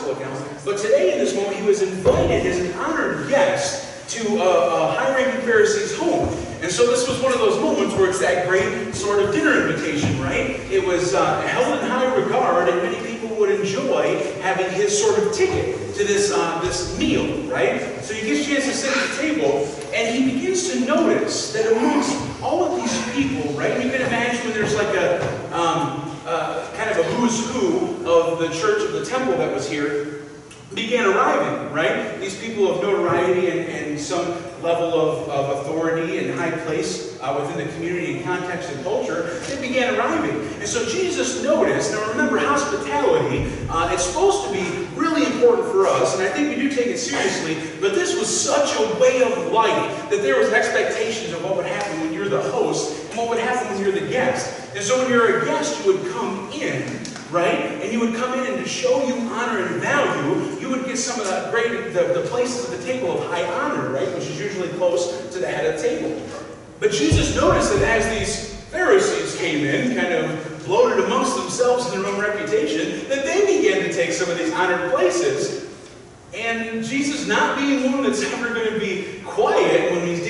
gospel account. But today, in this moment, he was invited as an honored guest to a high-ranking Pharisee's home. And so this was one of those moments where it's that great sort of dinner invitation, right? It was held in high regard, and many people would enjoy having his sort of ticket to this meal, right? So he gets a chance to sit at the table, and he begins to notice that amongst all of these people, right? You can imagine when there's like a kind of a who's who of the church of the temple that was here, began arriving, right? These people of notoriety and some level of authority and high place within the community and context and culture, they began arriving. And so Jesus noticed, now remember, hospitality, it's supposed to be really important for us, and I think we do take it seriously, but this was such a way of life that there was expectations of what would happen when you're the host and what would happen when you're the guest. And so when you're a guest, you would come in, right? And you would come in, and to show you honor and value, you would get some of the places at the table of high honor, right? Which is usually close to the head of the table. But Jesus noticed that as these Pharisees came in, kind of bloated amongst themselves in their own reputation, that they began to take some of these honored places. And Jesus, not being one that's ever going to be quiet when he's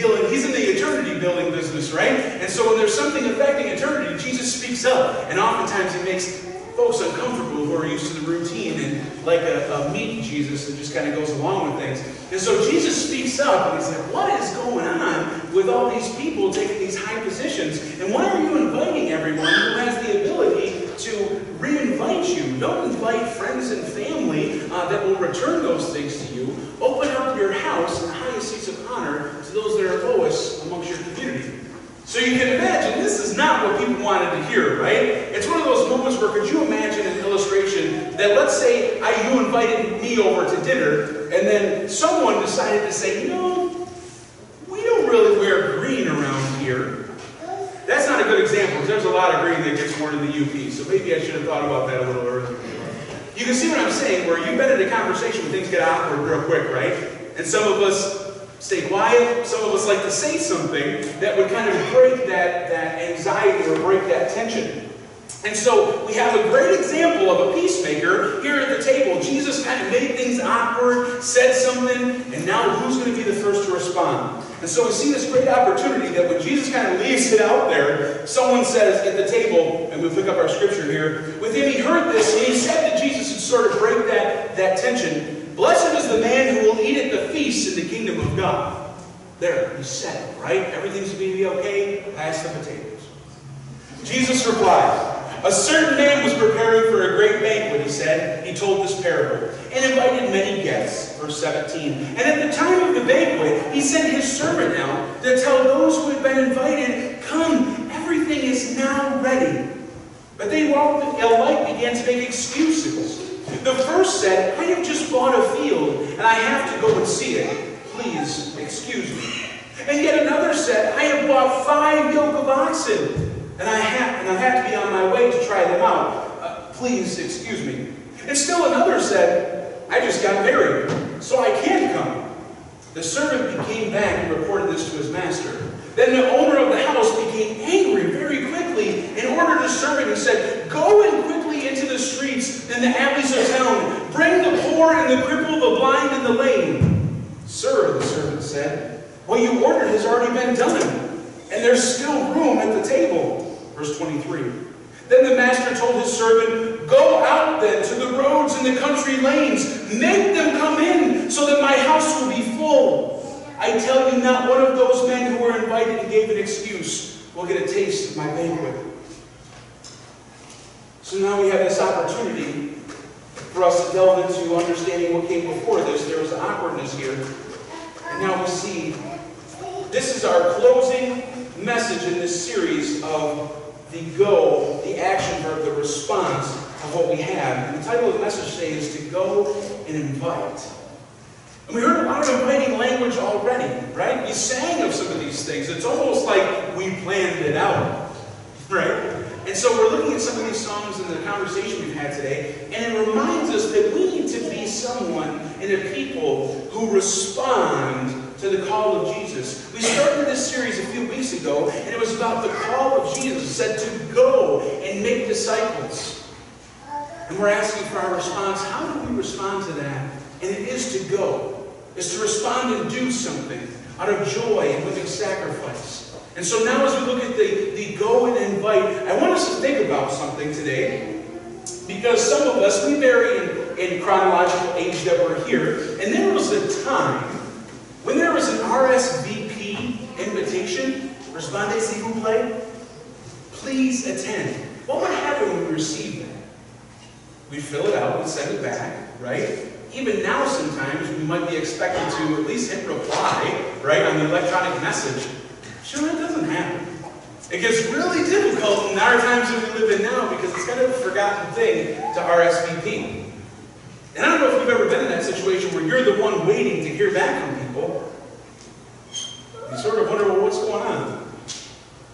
in the eternity building business, right? And so when there's something affecting eternity, Jesus speaks up. And oftentimes it makes folks uncomfortable who are used to the routine and like a meek Jesus that just kind of goes along with things. And so Jesus speaks up, and he's like, what is going on with all these people taking these high positions? And why are you inviting everyone who has the ability to re-invite you? Don't invite friends and family that will return those things to you. Open up your house and the highest seats of honor to those that are lowest amongst your community. So you can imagine, this is not what people wanted to hear, right? It's one of those moments where, could you imagine an illustration that, let's say, you invited me over to dinner, and then someone decided to say, you know, we don't really wear green around here. That's not a good example, because there's a lot of green that gets worn in the UP, so maybe I should have thought about that a little earlier. You can see what I'm saying, where you've been in a conversation where things get awkward real quick, right? And some of us stay quiet. Some of us like to say something that would kind of break that anxiety or break that tension. And so we have a great example of a peacemaker here at the table. Jesus kind of made things awkward, said something, and now who's going to be the first to respond? And so we see this great opportunity that when Jesus kind of leaves it out there, someone says at the table, and we'll pick up our scripture here, with him he heard this, and he said to Jesus and sort of break that tension, blessed is the man who will eat at the feast in the kingdom of God. There, he said it, right? Everything's going to be okay. Pass the potatoes. Jesus replied, a certain man was preparing for a great banquet, he said. He told this parable and invited many guests. Verse 17. And at the time of the banquet, he sent his servant out to tell those who had been invited, come, everything is now ready. But they all alike began to make excuses. The first said, I have just bought a field, and I have to go and see it. Please excuse me. And yet another said, I have bought 5 yoke of oxen, and I have to be on my way to try them out. Please excuse me. And still another said, I just got married, so I can't come. The servant came back and reported this to his master. Then the owner of the house became angry very quickly and ordered his servant and said, go and quickly into the streets and the alleys of town. Bring the poor and the crippled, the blind and the lame. Sir, the servant said, what you ordered has already been done, and there's still room at the table. Verse 23. Then the master told his servant, go out then to the roads and the country lanes. Make them come in so that my house will be full. I tell you, not one of those men who were invited and gave an excuse will get a taste of my banquet. So now we have this opportunity for us to delve into understanding what came before this. There was awkwardness here. And now we see this is our closing message in this series of the action verb, the response of what we have. And the title of the message today is to go and invite. And we heard a lot of inviting language already, right? We sang of some of these things. It's almost like we planned it out, right? And so we're looking at some of these songs and the conversation we've had today, and it reminds us that we need to be someone and a people who respond to the call of Jesus. We started this series a few weeks ago, and it was about the call of Jesus. It said to go and make disciples. And we're asking for our response. How do we respond to that? And it is to go. It's to respond and do something out of joy and living sacrifice. And so now as we look at the go and invite, I want us to think about something today. Because some of us, we vary in chronological age that we're here. And there was a time when there was an RSVP invitation, Respondez s'il vous plaît, please attend. What would happen when we received that? We'd fill it out, we'd send it back, right? Even now sometimes we might be expected to at least hit reply, right, on the electronic message. Sure, that doesn't happen. It gets really difficult in our times that we live in now because it's kind of a forgotten thing to RSVP. And I don't know if you've ever been in that situation where you're the one waiting to hear back from people. You sort of wonder, well, what's going on?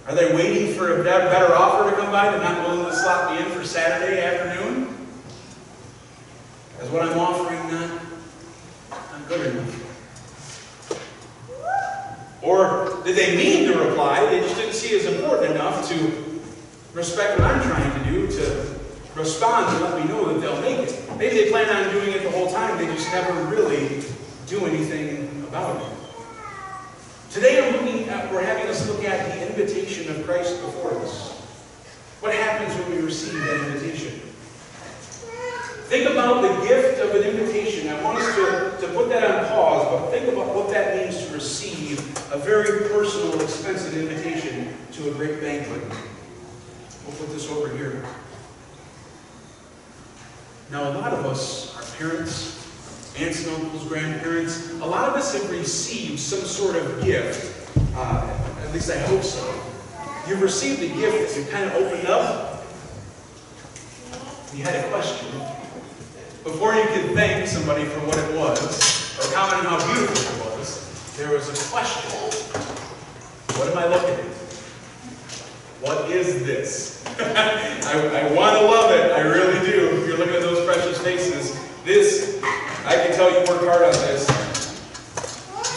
Are they waiting for a better offer to come by? They're not willing to slot me in for Saturday afternoon? Is what I'm offering not good enough? Or did they mean to reply, they just didn't see it as important enough to respect what I'm trying to do, to respond and let me know that they'll make it. Maybe they plan on doing it the whole time, they just never really do anything about it. Today we're having us look at the invitation of Christ before us. What happens when we receive that invitation? Think about the gift of an invitation. I want us to put that on pause, but think about what that means to receive a very personal, expensive invitation to a great banquet. We'll put this over here. Now, a lot of us, our parents, aunts and uncles, grandparents, a lot of us have received some sort of gift. At least I hope so. You've received a gift that you kind of opened up. You had a question. Before you could thank somebody for what it was, or comment on how beautiful it was, there was a question. What am I looking at? What is this? I want to love it. I really do. If you're looking at those precious faces, this, I can tell you worked hard on this.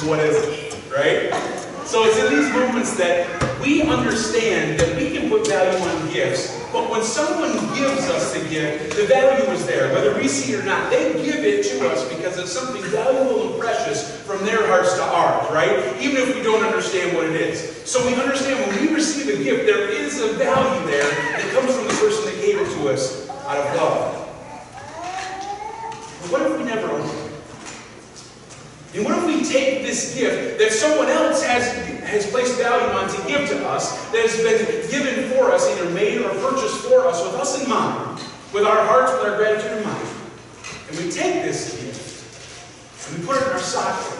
What is it? Right? So it's in these moments that we understand that we can put value on gifts, but when someone gives us the gift, the value is there. Whether we see it or not, they give it to us because it's something valuable and precious from their hearts to ours, right? Even if we don't understand what it is. So we understand when we receive a gift, there is a value there that comes from the person that gave it to us out of love. But what if we never open it? And what if we take this gift that someone else has placed value on to give to us, that has been given for us, either made or purchased for us, with us in mind, with our hearts, with our gratitude in mind, and we take this gift, and we put it in our socket,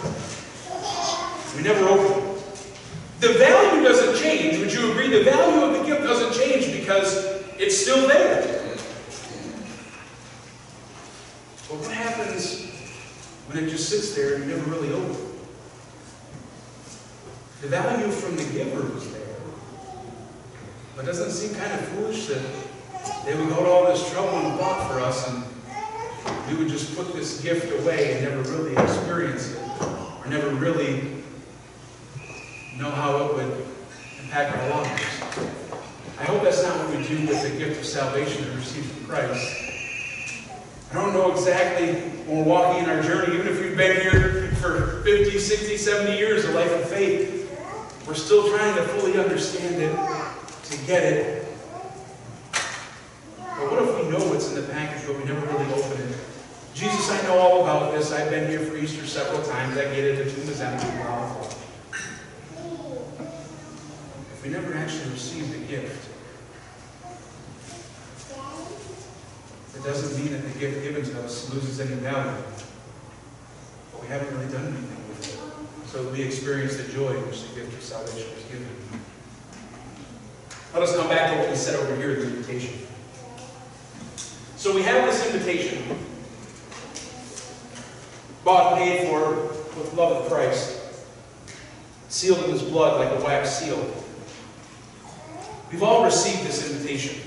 we never open it. The value doesn't change. Would you agree? The value of the gift doesn't change because it's still there. But what happens when it just sits there and you never really open it? The value from the giver was there. But doesn't it seem kind of foolish that they would go to all this trouble and thought for us and we would just put this gift away and never really experience it, or never really know how it would impact our lives? I hope that's not what we do with the gift of salvation that we receive from Christ. I don't know exactly when we're walking in our journey, even if we've been here for 50, 60, 70 years, a life of faith, we're still trying to fully understand it, to get it. But what if we know what's in the package, but we never really open it? Jesus, I know all about this. I've been here for Easter several times. I get it. The tomb is empty. Wow. If we never actually receive the gift, it doesn't mean that the gift given to us loses any value. But we haven't really done anything with it. So we experience the joy which the gift of salvation was given. Let us come back to what we said over here, the invitation. So we have this invitation, bought and paid for with love of Christ, sealed in His blood like a wax seal. We've all received this invitation.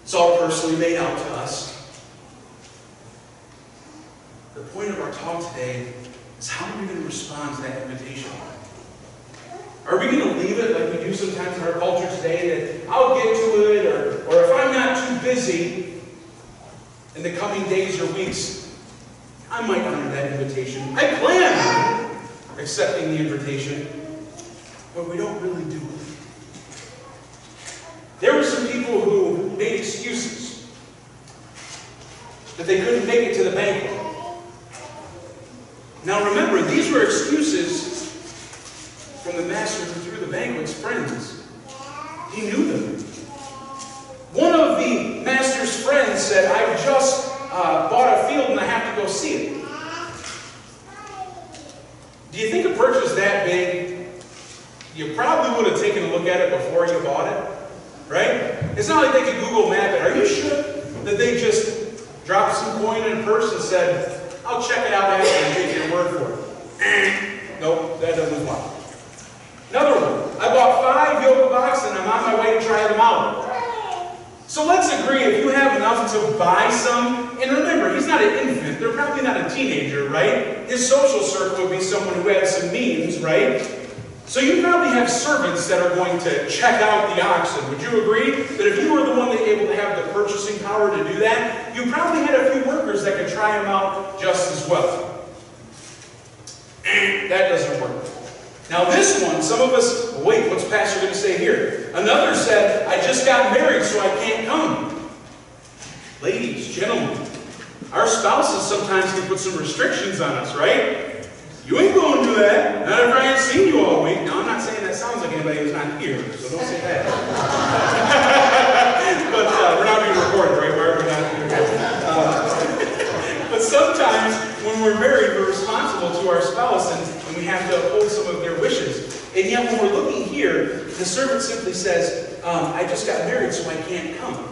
It's all personally made out to us. The point of our talk today is how are we going to respond to that invitation? Are we going to leave it like we do sometimes in our culture today, that I'll get to it, or if I'm not too busy, in the coming days or weeks, I might honor that invitation. I plan on accepting the invitation, but we don't really do it. There were some people who made excuses that they couldn't make it to the banquet. Now remember, these were excuses from the master who threw the banquet's friends. He knew them. One of the master's friends said, I just bought a field and I have to go see it. Do you think a purchase that big, you probably would have taken a look at it before you bought it? Right? It's not like they could Google map it. Are you sure that they just dropped some coin in a purse and said, I'll check it out after and take your word for it? Nope, that doesn't fly. Another one. I bought 5 yoke of oxen and I'm on my way to try them out. So let's agree, if you have enough to buy some, and remember, he's not an infant, they're probably not a teenager, right? His social circle would be someone who has some means, right? So you probably have servants that are going to check out the oxen. Would you agree that if you were the one that able to have the purchasing power to do that, you probably had a few workers that could try them out just as well? That doesn't work. Now this one, some of us, wait, what's Pastor going to say here? Another said, I just got married, so I can't come. Ladies, gentlemen, our spouses sometimes can put some restrictions on us, right? You ain't going to do that. Not if I ain't seen you all week. Now, I'm not saying that sounds like anybody who's not here, so don't say that. But we're not being recorded, right? We're not. But sometimes when we're married, we're responsible to our spouse, and we have to uphold some of their wishes. And yet when we're looking here, the servant simply says, I just got married, so I can't come.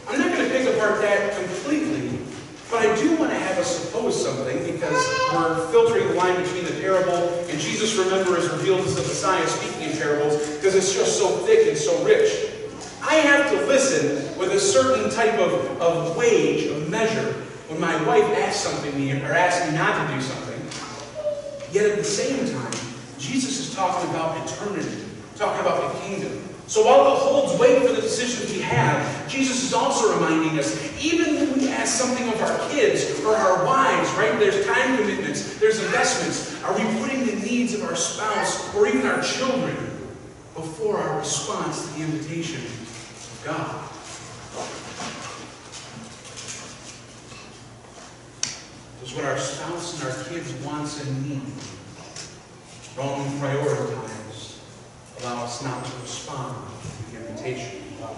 I'm not going to pick apart that completely, but I do want to have us suppose something, because we're filtering the line between the parable and Jesus, remember, is revealed as the Messiah speaking in parables, because it's just so thick and so rich. I have to listen with a certain type of wage, of measure, when my wife asks something me or asks me not to do something. Yet at the same time, Jesus is talking about eternity, talking about the kingdom. So while it holds weight for the decisions we have, Jesus is also reminding us, even when we ask something of our kids or our wives, right? There's time commitments, there's investments. Are we putting the needs of our spouse or even our children before our response to the invitation of God? Does what our spouse and our kids wants and need, wrong prioritize, allow us not to respond to the invitation of God?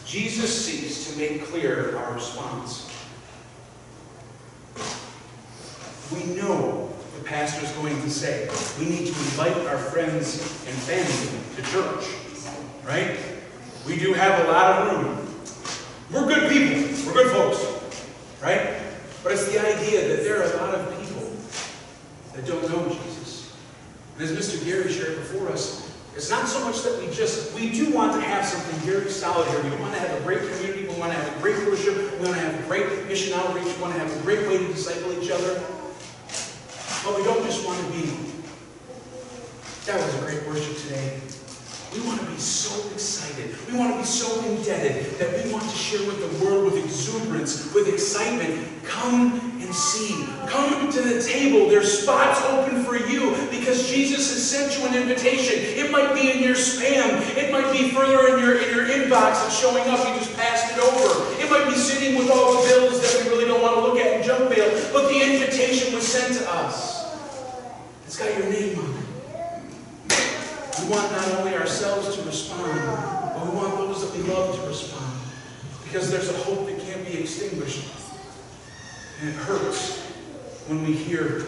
Jesus seeks to make clear our response. We know the pastor is going to say, we need to invite our friends and family to church, right? We do have a lot of room. We're good people. We're good folks, right? But it's the idea that there are a lot of people that don't know Jesus. And as Mr. Gary shared before us, it's not so much that we do want to have something very solid here. We want to have a great community. We want to have a great worship. We want to have a great mission outreach. We want to have a great way to disciple each other. But we don't just want to be, that was a great worship today. We want to be so excited. We want to be so indebted that we want to share with the world with exuberance, with excitement. Come and see. Come to the table. There's spots open for you because Jesus has sent you an invitation. It might be in your spam. It might be further in your inbox and showing up. You just passed it over. It might be sitting with all the bills that we really don't want to look at in junk mail. But the invitation was sent to us. It's got your name on it. We want not only ourselves to respond, but we want those that we love to respond. Because there's a hope that can't be extinguished. And it hurts when we hear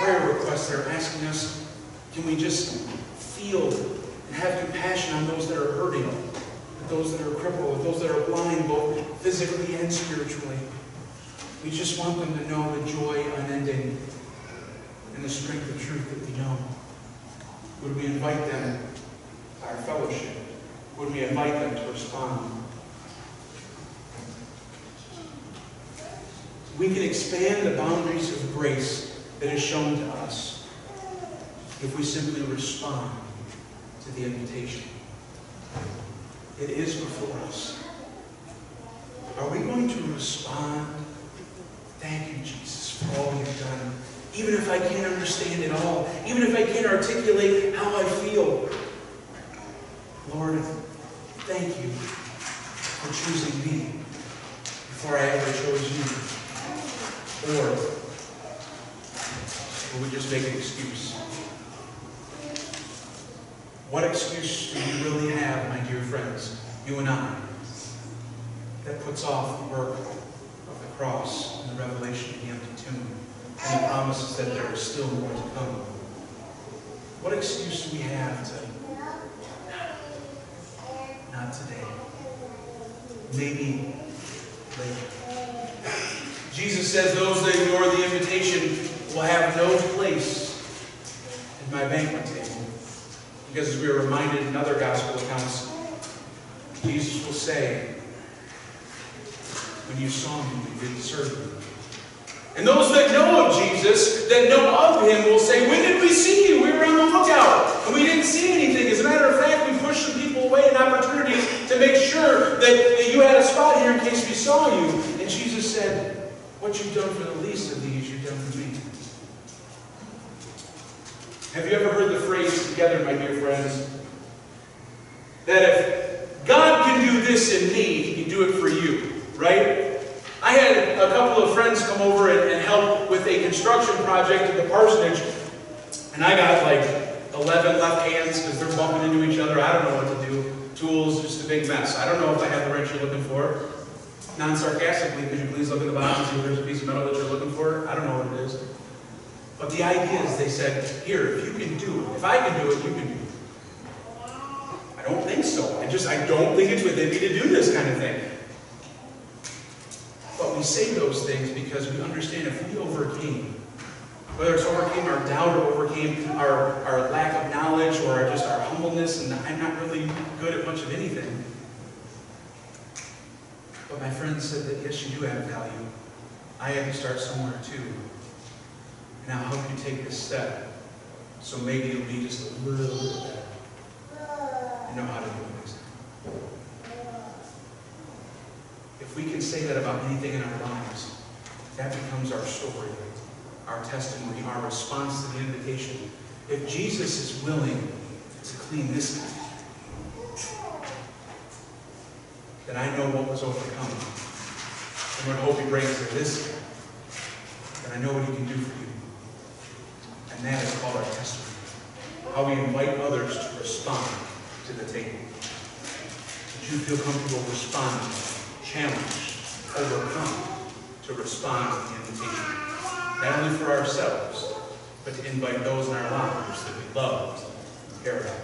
prayer requests that are asking us, can we just feel and have compassion on those that are hurting, with those that are crippled, with those that are blind, both physically and spiritually. We just want them to know the joy unending and the strength of truth that we know. Would we invite them to our fellowship? Would we invite them to respond? We can expand the boundaries of grace that is shown to us if we simply respond to the invitation. it is before us. Are we going to respond? Thank you, Jesus, for all you've done. Even if I can't understand it all, even if I can't articulate how I feel. Lord, thank you for choosing me before I ever chose you. Or will we just make an excuse? What excuse do we really have, my dear friends, you and I, that puts off the work of the cross and the revelation of the empty tomb and the promises that there is still more to come? What excuse do we have to not today? Maybe later. Jesus says those that ignore the invitation will have no place in my banquet table. Because as we are reminded in other gospel accounts, Jesus will say, when you saw me, you didn't serve me. And those that know of Jesus, that know of him, will say, when did we see you? We were on the lookout, and we didn't see anything. As a matter of fact, we pushed some people away and opportunities to make sure that you had a spot here in case we saw you. And Jesus said, what you've done for the least of these, you've done for me. Have you ever heard the phrase together, my dear friends, that if God can do this in me, he can do it for you, right? I had a couple of friends come over and help with a construction project at the parsonage, and I got like 11 left hands because they're bumping into each other. I don't know what to do. Tools, just a big mess. I don't know if I have the wrench you're looking for. Non-sarcastically, could you please look at the bottom and see if there's a piece of metal that you're looking for? I don't know what it is. But the idea is, they said, here, if you can do it, if I can do it, you can do it. I don't think so. I don't think it's within me to do this kind of thing. But we say those things because we understand if we overcame, whether it's overcame our doubt or overcame our lack of knowledge or just our humbleness, and I'm not really good at much of anything. But my friend said that, yes, you do have value. I had to start somewhere too. And I'll help you take this step. So maybe it'll be just a little bit better. You know how to do it next time. If we can say that about anything in our lives, that becomes our story, our testimony, our response to the invitation. If Jesus is willing to clean this guy, then I know what was overcome. And what hope he brings to this guy, then I know what he can do for you. And that is called our testimony. How we invite others to respond to the table. Would you feel comfortable responding, challenged, overcome, to respond to the invitation? Not only for ourselves, but to invite those in our lives that we love and care about.